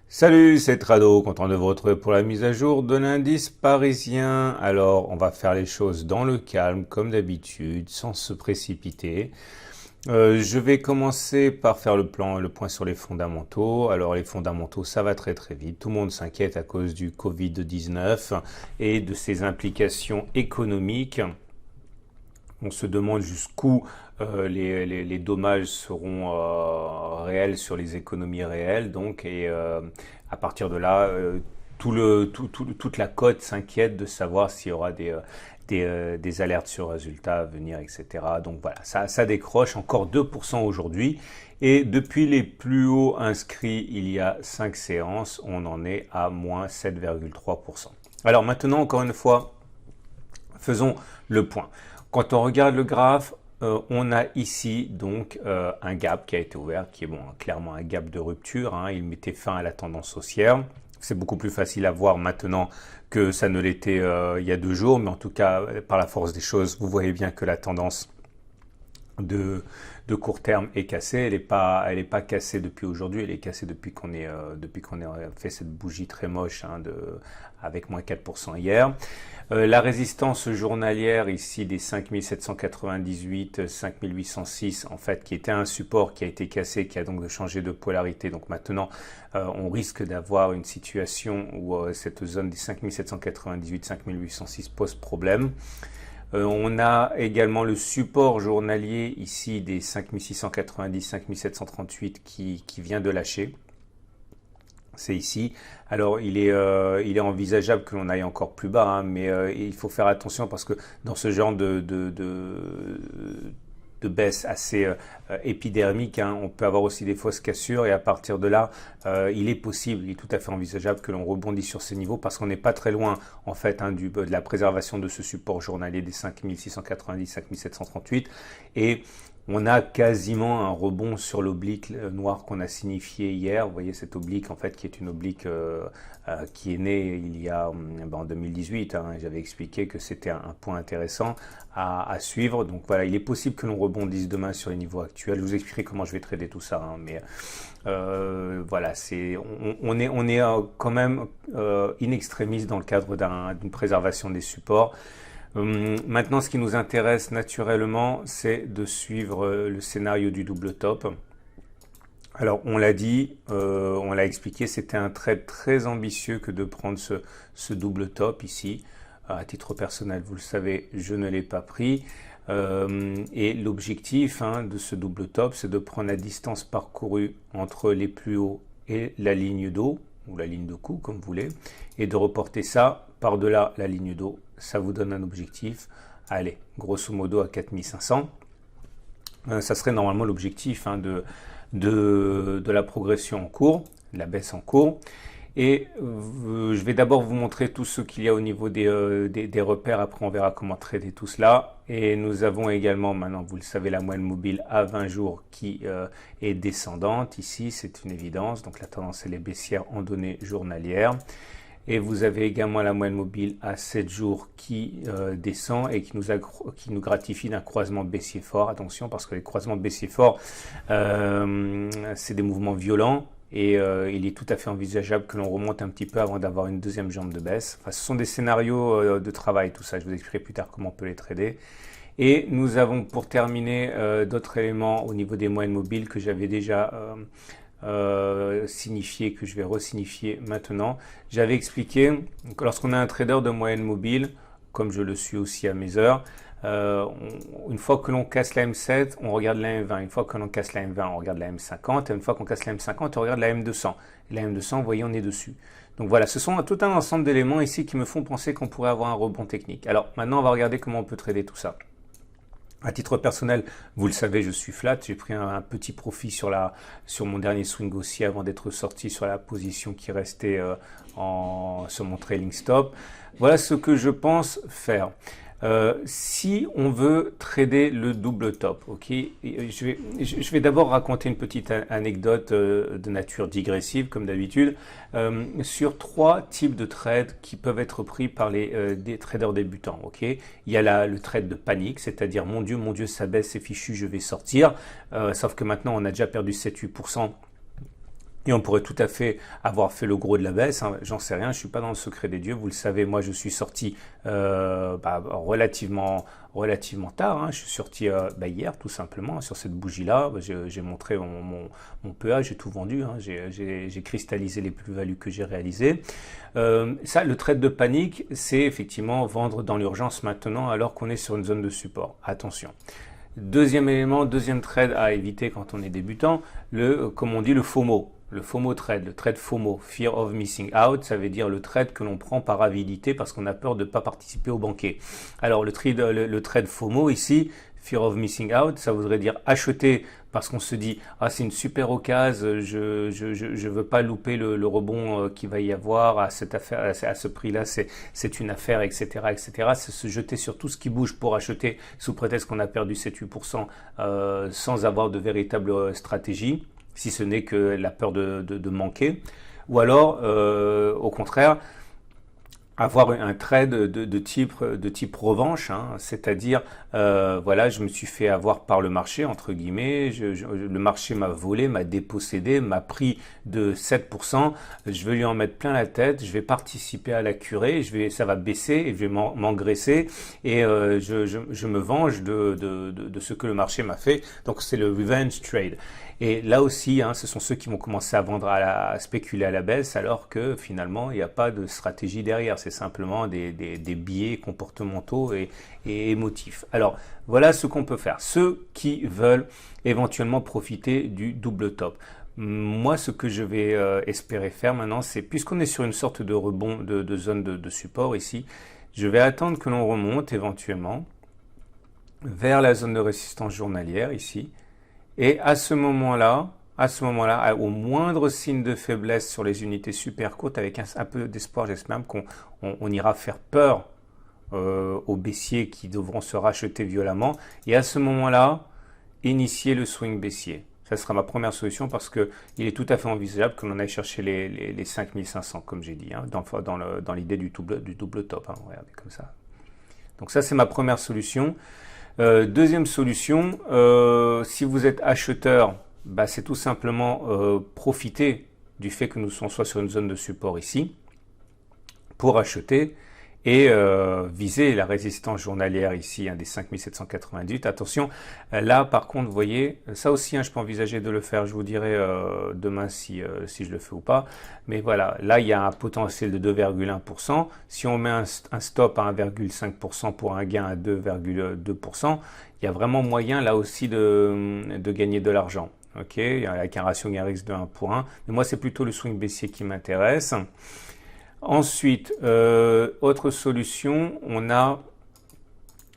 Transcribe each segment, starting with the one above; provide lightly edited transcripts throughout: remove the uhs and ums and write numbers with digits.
Salut, c'est Trado, content de vous retrouver pour la mise à jour de l'indice parisien. Alors, on va faire les choses dans le calme, comme d'habitude, sans se précipiter. Je vais commencer par faire le point sur les fondamentaux. Alors, les fondamentaux, ça va très très vite. Tout le monde s'inquiète à cause du Covid-19 et de ses implications économiques. On se demande jusqu'où les dommages seront réels sur les économies réelles. Donc, à partir de là, toute la cote s'inquiète de savoir s'il y aura des alertes sur résultats à venir, etc. Donc voilà, ça décroche encore 2% aujourd'hui. Et depuis les plus hauts inscrits il y a 5 séances, on en est à moins 7,3%. Alors maintenant, encore une fois, faisons le point. Quand on regarde le graphe, on a ici donc un gap qui a été ouvert, qui est clairement un gap de rupture. Il mettait fin à la tendance haussière. C'est beaucoup plus facile à voir maintenant que ça ne l'était il y a 2 jours, mais en tout cas, par la force des choses, vous voyez bien que la tendance de court terme est cassée. Elle est pas cassée depuis aujourd'hui, elle est cassée depuis qu'on a fait cette bougie très moche avec moins 4% hier. La résistance journalière ici des 5798, 5806 en fait, qui était un support qui a été cassé, qui a donc changé de polarité. Donc maintenant, on risque d'avoir une situation où cette zone des 5798, 5806 pose problème. On a également le support journalier ici des 5690, 5738 qui vient de lâcher. C'est ici. Alors, il est envisageable que l'on aille encore plus bas, mais il faut faire attention parce que dans ce genre de baisse assez épidermique, on peut avoir aussi des fausses cassures et à partir de là, il est tout à fait envisageable que l'on rebondisse sur ces niveaux parce qu'on n'est pas très loin en fait de la préservation de ce support journalier des 5690, 5738 et on a quasiment un rebond sur l'oblique noir qu'on a signifié hier. Vous voyez cette oblique en fait qui est une oblique qui est née il y a en 2018. J'avais expliqué que c'était un point intéressant à suivre. Donc voilà, il est possible que l'on rebondisse demain sur les niveaux actuels. Je vous expliquerai comment je vais trader tout ça. Mais voilà, on est quand même in extremis dans le cadre d'une préservation des supports. Maintenant, ce qui nous intéresse naturellement, c'est de suivre le scénario du double top. Alors, on l'a dit, on l'a expliqué, c'était un trade très ambitieux que de prendre ce double top ici. À titre personnel, vous le savez, je ne l'ai pas pris. Et l'objectif de ce double top, c'est de prendre la distance parcourue entre les plus hauts et la ligne d'eau, ou la ligne de coup, comme vous voulez, et de reporter ça par-delà la ligne d'eau. Ça vous donne un objectif, allez, grosso modo à 4500. Ça serait normalement l'objectif de la progression en cours, de la baisse en cours. Et je vais d'abord vous montrer tout ce qu'il y a au niveau des repères. Après, on verra comment trader tout cela. Et nous avons également, maintenant, vous le savez, la moyenne mobile à 20 jours qui est descendante. Ici, c'est une évidence. Donc, la tendance, elle est baissière en données journalières. Et vous avez également la moyenne mobile à 7 jours qui descend et qui nous gratifie d'un croisement baissier fort. Attention, parce que les croisements baissier forts, c'est des mouvements violents. Et il est tout à fait envisageable que l'on remonte un petit peu avant d'avoir une deuxième jambe de baisse. Enfin, ce sont des scénarios de travail, tout ça. Je vous expliquerai plus tard comment on peut les trader. Et nous avons pour terminer d'autres éléments au niveau des moyennes mobiles que j'avais déjà signifié, que je vais resignifier maintenant. J'avais expliqué que lorsqu'on a un trader de moyenne mobile, comme je le suis aussi à mes heures, une fois que l'on casse la M7, on regarde la M20. Une fois que l'on casse la M20, on regarde la M50. Et une fois qu'on casse la M50, on regarde la M200. Et la M200, vous voyez, on est dessus. Donc voilà, ce sont tout un ensemble d'éléments ici qui me font penser qu'on pourrait avoir un rebond technique. Alors maintenant, on va regarder comment on peut trader tout ça. À titre personnel, vous le savez, je suis flat. J'ai pris un petit profit sur mon dernier swing haussier avant d'être sorti sur la position qui restait sur mon trailing stop. Voilà ce que je pense faire. Si on veut trader le double top, ok, je vais d'abord raconter une petite anecdote de nature digressive, comme d'habitude, sur 3 types de trades qui peuvent être pris par des traders débutants. Ok, il y a le trade de panique, c'est-à-dire mon Dieu, ça baisse, c'est fichu, je vais sortir. Sauf que maintenant, on a déjà perdu 7-8%. Et on pourrait tout à fait avoir fait le gros de la baisse, hein, j'en sais rien, je suis pas dans le secret des dieux, vous le savez, moi je suis sorti relativement tard, hein. Je suis sorti hier tout simplement sur cette bougie-là, j'ai montré mon PA, j'ai tout vendu, hein. J'ai cristallisé les plus-values que j'ai réalisées. Ça, le trade de panique, c'est effectivement vendre dans l'urgence maintenant alors qu'on est sur une zone de support. Attention. Deuxième élément, deuxième trade à éviter quand on est débutant, comme on dit, le FOMO. Le FOMO trade, le trade FOMO, Fear of Missing Out, ça veut dire le trade que l'on prend par avidité parce qu'on a peur de ne pas participer au banquet. Alors le trade FOMO ici, Fear of Missing Out, ça voudrait dire acheter parce qu'on se dit ah c'est une super occasion, je veux pas louper le rebond qu'il va y avoir à cette affaire, à ce prix-là, c'est une affaire, etc., etc. C'est se jeter sur tout ce qui bouge pour acheter sous prétexte qu'on a perdu 7-8% sans avoir de véritable stratégie, si ce n'est que la peur de manquer, ou alors au contraire avoir un trade de type revanche, hein, c'est-à-dire voilà, je me suis fait avoir par le marché entre guillemets, le marché m'a volé, m'a dépossédé, m'a pris de 7%, je vais lui en mettre plein la tête, je vais participer à la curée, ça va baisser et je vais m'engraisser et je me venge de ce que le marché m'a fait. Donc c'est le revenge trade. Et là aussi, hein, ce sont ceux qui vont commencer à vendre, à spéculer à la baisse, alors que finalement, il n'y a pas de stratégie derrière. C'est simplement des biais comportementaux et émotifs. Alors, voilà ce qu'on peut faire. Ceux qui veulent éventuellement profiter du double top. Moi, ce que je vais espérer faire maintenant, c'est, puisqu'on est sur une sorte de rebond de zone de support ici, je vais attendre que l'on remonte éventuellement vers la zone de résistance journalière ici. Et à ce moment-là, au moindre signe de faiblesse sur les unités super courtes, avec un peu d'espoir, j'espère qu'on ira faire peur aux baissiers qui devront se racheter violemment. Et à ce moment-là, initier le swing baissier. Ça sera ma première solution parce que il est tout à fait envisageable que l'on aille chercher les 5500, comme j'ai dit, hein, dans l'idée du double top. Hein, regardez comme ça. Donc ça, c'est ma première solution. Deuxième solution, si vous êtes acheteur, c'est tout simplement profiter du fait que nous sommes soit sur une zone de support ici pour acheter et viser la résistance journalière ici, des 5798. Attention, là par contre, vous voyez, ça aussi, je peux envisager de le faire, je vous dirai demain si je le fais ou pas. Mais voilà, là il y a un potentiel de 2,1%. Si on met un stop à 1,5% pour un gain à 2,2%, il y a vraiment moyen là aussi de gagner de l'argent. Ok, avec un ratio gain-risque de 1 pour 1. Mais moi, c'est plutôt le swing baissier qui m'intéresse. Ensuite, autre solution, on a...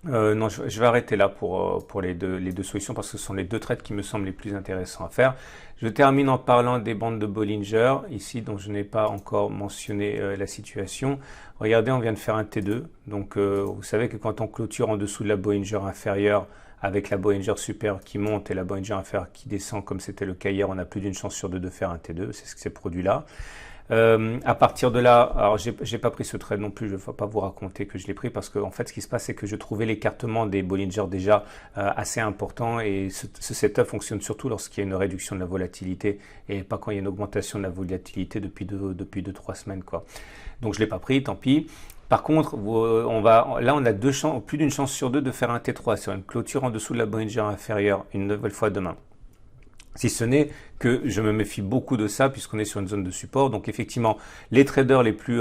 non, je vais arrêter là pour les deux solutions parce que ce sont les deux trades qui me semblent les plus intéressants à faire. Je termine en parlant des bandes de Bollinger, ici, dont je n'ai pas encore mentionné la situation. Regardez, on vient de faire un T2. Donc, vous savez que quand on clôture en dessous de la Bollinger inférieure, avec la Bollinger supérieure qui monte et la Bollinger inférieure qui descend, comme c'était le cas hier, on a plus d'une chance sur deux de faire un T2. C'est ce qui s'est produit là. À partir de là, alors j'ai pas pris ce trade non plus, je ne vais pas vous raconter que je l'ai pris parce que en fait ce qui se passe c'est que je trouvais l'écartement des Bollinger déjà assez important et ce setup fonctionne surtout lorsqu'il y a une réduction de la volatilité et pas quand il y a une augmentation de la volatilité depuis 2-3 semaines quoi. Donc je l'ai pas pris, tant pis. Par contre, on a plus d'une chance sur deux de faire un T3 sur une clôture en dessous de la Bollinger inférieure une nouvelle fois demain. Si ce n'est que je me méfie beaucoup de ça puisqu'on est sur une zone de support. Donc effectivement, les traders les plus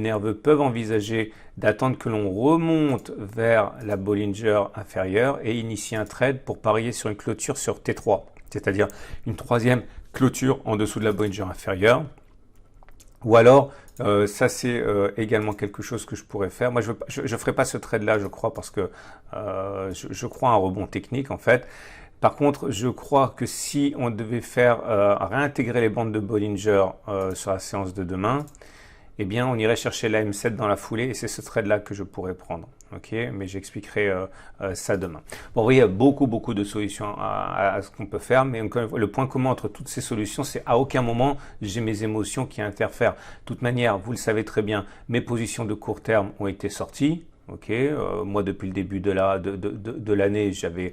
nerveux peuvent envisager d'attendre que l'on remonte vers la Bollinger inférieure et initier un trade pour parier sur une clôture sur T3, c'est-à-dire une troisième clôture en dessous de la Bollinger inférieure. Ou alors, ça c'est également quelque chose que je pourrais faire. Moi, je ferai pas ce trade-là, je crois, parce que je crois à un rebond technique en fait. Par contre, je crois que si on devait faire réintégrer les bandes de Bollinger sur la séance de demain, eh bien, on irait chercher la M7 dans la foulée et c'est ce trade-là que je pourrais prendre. Ok, mais j'expliquerai ça demain. Bon, vous voyez, il y a beaucoup de solutions à ce qu'on peut faire, mais le point commun entre toutes ces solutions, c'est à aucun moment j'ai mes émotions qui interfèrent. De toute manière, vous le savez très bien, mes positions de court terme ont été sorties. Ok, moi depuis le début de l'année, j'avais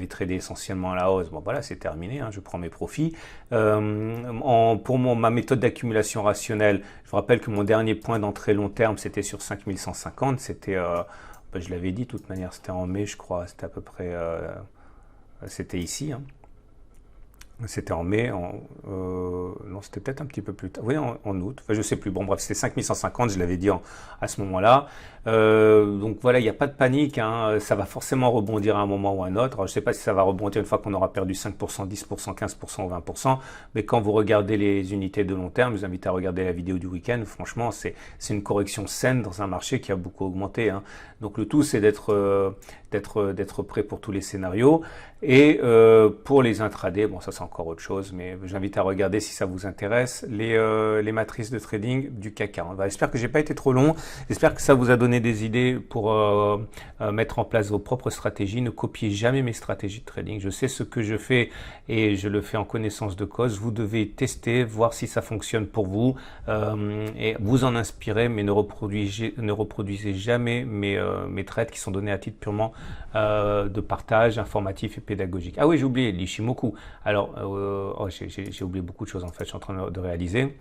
tradé essentiellement à la hausse. Bon voilà, c'est terminé, hein, je prends mes profits. Pour ma méthode d'accumulation rationnelle, je vous rappelle que mon dernier point d'entrée long terme, c'était sur 5150. C'était, je l'avais dit de toute manière, c'était en mai, je crois. C'était à peu près, c'était ici. Hein. C'était en mai, non, c'était peut-être un petit peu plus tard, oui, en août, enfin, je sais plus, bon bref, c'était 5150, je l'avais dit à ce moment-là. Donc voilà, il n'y a pas de panique, hein, ça va forcément rebondir à un moment ou à un autre. Alors, je ne sais pas si ça va rebondir une fois qu'on aura perdu 5%, 10%, 15% ou 20%, mais quand vous regardez les unités de long terme, je vous invite à regarder la vidéo du week-end, franchement, c'est une correction saine dans un marché qui a beaucoup augmenté. Hein. Donc le tout, c'est d'être prêt pour tous les scénarios. Et pour les intradés, bon ça c'est encore autre chose, mais j'invite à regarder si ça vous intéresse, les matrices de trading du CAC 40. J'espère que j'ai pas été trop long, j'espère que ça vous a donné des idées pour mettre en place vos propres stratégies. Ne copiez jamais mes stratégies de trading, je sais ce que je fais et je le fais en connaissance de cause. Vous devez tester, voir si ça fonctionne pour vous et vous en inspirer, mais ne reproduisez jamais mes trades qui sont donnés à titre purement de partage informatif et pédagogique. Ah oui, j'ai oublié l'Ishimoku. Alors, j'ai oublié beaucoup de choses en fait, je suis en train de réaliser.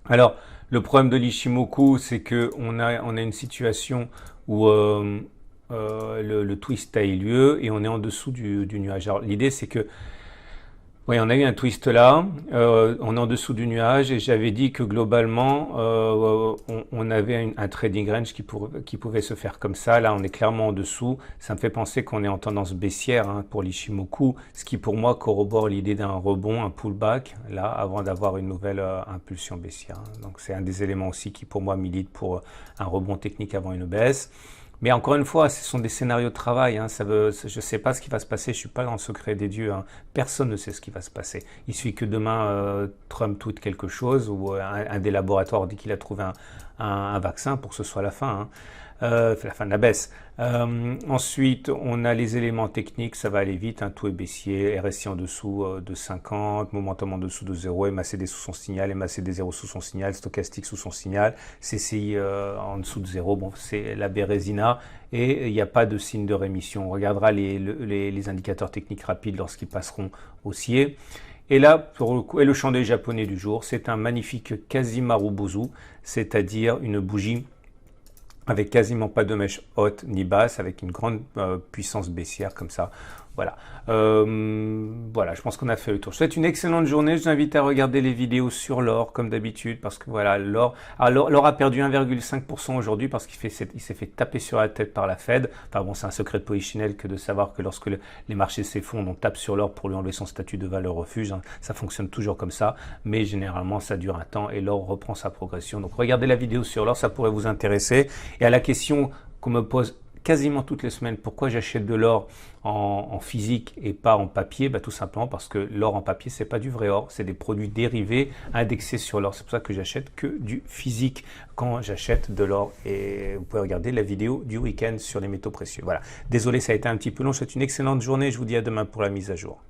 Alors, le problème de l'Ishimoku, c'est que on a une situation où le twist a eu lieu et on est en dessous du nuage. Alors, l'idée, c'est que oui, on a eu un twist là, on est en dessous du nuage et j'avais dit que globalement, on avait un trading range qui pouvait se faire comme ça. Là, on est clairement en dessous. Ça me fait penser qu'on est en tendance baissière hein, pour l'Ishimoku, ce qui pour moi corrobore l'idée d'un rebond, un pullback, là, avant d'avoir une nouvelle impulsion baissière. Donc c'est un des éléments aussi qui pour moi milite pour un rebond technique avant une baisse. Mais encore une fois, ce sont des scénarios de travail. Hein. Je ne sais pas ce qui va se passer. Je suis pas dans le secret des dieux. Hein. Personne ne sait ce qui va se passer. Il suffit que demain Trump tweete quelque chose ou un des laboratoires dit qu'il a trouvé un vaccin pour que ce soit la fin. Hein. La fin de la baisse. Ensuite, on a les éléments techniques, ça va aller vite, hein, tout est baissier, RSI en dessous de 50, momentum en dessous de 0, MACD sous son signal, MACD 0 sous son signal, stochastique sous son signal, CCI en dessous de 0, bon, c'est la Bérésina, et il n'y a pas de signe de rémission. On regardera les indicateurs techniques rapides lorsqu'ils passeront haussier. Et là, pour le coup, et le chandelier japonais du jour, c'est un magnifique Kazimaru-Bozu, c'est-à-dire une bougie avec quasiment pas de mèche haute ni basse, avec une grande puissance baissière comme ça. Voilà. Voilà, je pense qu'on a fait le tour. Je vous souhaite une excellente journée. Je vous invite à regarder les vidéos sur l'or, comme d'habitude, parce que voilà, l'or a perdu 1,5% aujourd'hui parce qu'il s'est fait taper sur la tête par la Fed. Enfin bon, c'est un secret de polichinelle que de savoir que lorsque les marchés s'effondrent, on tape sur l'or pour lui enlever son statut de valeur refuge. Hein. Ça fonctionne toujours comme ça, mais généralement, ça dure un temps et l'or reprend sa progression. Donc, regardez la vidéo sur l'or, ça pourrait vous intéresser. Et à la question qu'on me pose quasiment toutes les semaines, pourquoi j'achète de l'or en physique et pas en papier, bah, tout simplement parce que l'or en papier, c'est pas du vrai or, c'est des produits dérivés indexés sur l'or. C'est pour ça que j'achète que du physique quand j'achète de l'or. Et vous pouvez regarder la vidéo du week-end sur les métaux précieux. Voilà. Désolé, ça a été un petit peu long. Je vous souhaite une excellente journée. Je vous dis à demain pour la mise à jour.